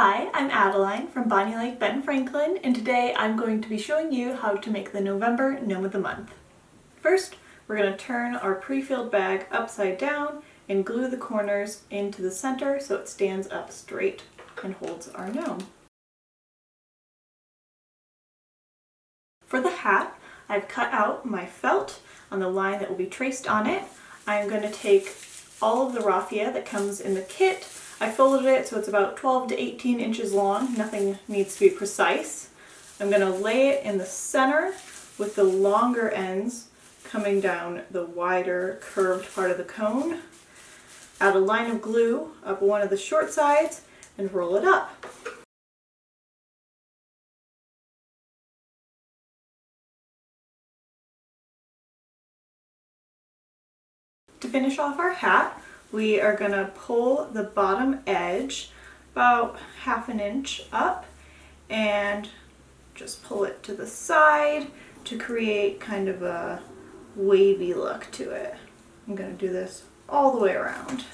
Hi, I'm Adaline from Bonney Lake, Ben Franklin, and today I'm going to be showing you how to make the November Gnome of the Month. First, we're going to turn our pre-filled bag upside down and glue the corners into the center so it stands up straight and holds our gnome. For the hat, I've cut out my felt on the line that will be traced on it. I'm going to take all of the raffia that comes in the kit. I folded it so it's about 12 to 18 inches long. Nothing needs to be precise. I'm going to lay it in the center with the longer ends coming down the wider curved part of the cone. Add a line of glue up one of the short sides and roll it up. To finish off our hat, we are going to pull the bottom edge about ½ an inch up and just pull it to the side to create kind of a wavy look to it. I'm going to do this all the way around.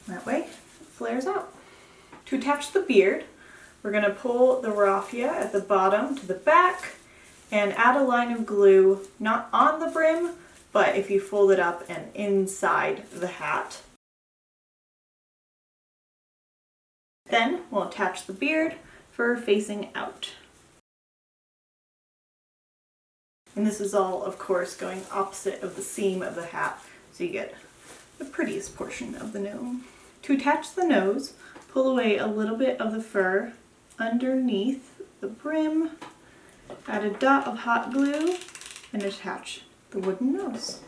That way it flares out. To attach the beard, we're going to pull the raffia at the bottom to the back and add a line of glue, not on the brim, but if you fold it up and inside the hat. Then we'll attach the beard for facing out. And this is all, of course, going opposite of the seam of the hat, so you get the prettiest portion of the gnome. To attach the nose, pull away a little bit of the fur underneath the brim, add a dot of hot glue, and attach the wooden nose.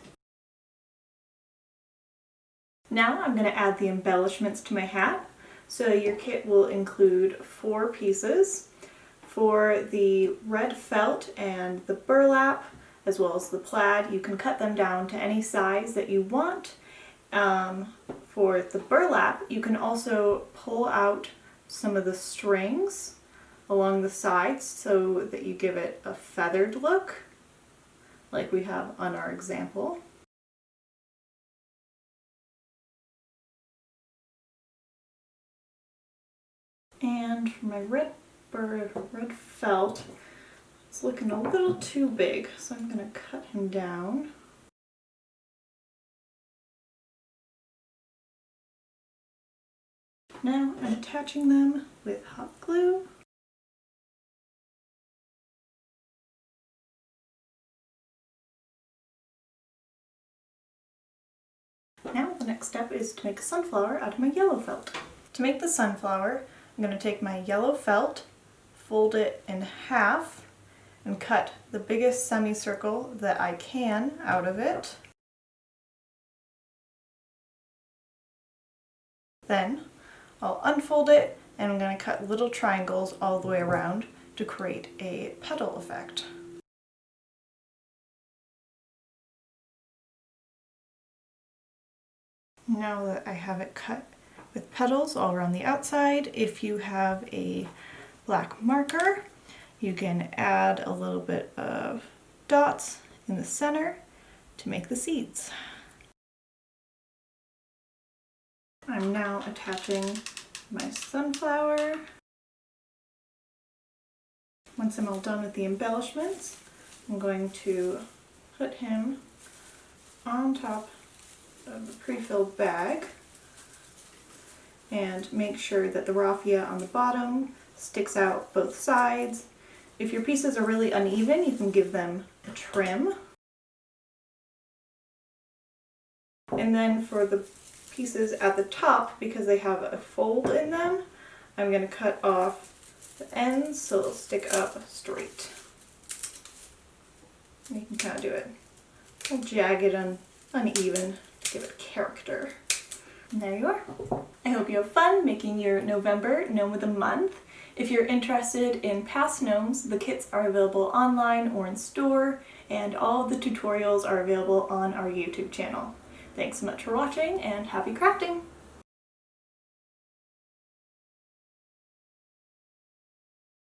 Now I'm going to add the embellishments to my hat. So your kit will include 4 pieces. For the red felt and the burlap, as well as the plaid, you can cut them down to any size that you want. For the burlap, you can also pull out some of the strings along the sides so that you give it a feathered look, like we have on our example. And for my red felt, it's looking a little too big, so I'm going to cut him down. Now I'm attaching them with hot glue. Now the next step is to make a sunflower out of my yellow felt. To make the sunflower, I'm going to take my yellow felt, fold it in half, and cut the biggest semicircle that I can out of it. Then I'll unfold it, and I'm going to cut little triangles all the way around to create a petal effect. Now that I have it cut with petals all around the outside, if you have a black marker, you can add a little bit of dots in the center to make the seeds. I'm now attaching my sunflower. Once I'm all done with the embellishments, I'm going to put him on top of the pre-filled bag and make sure that the raffia on the bottom sticks out both sides. If your pieces are really uneven, you can give them a trim. And then for the pieces at the top, because they have a fold in them, I'm going to cut off the ends so it'll stick up straight. You can kind of do it jagged and uneven to give it character. And there you are. I hope you have fun making your November Gnome of the Month. If you're interested in past gnomes, the kits are available online or in store, and all of the tutorials are available on our YouTube channel. Thanks so much for watching, and happy crafting!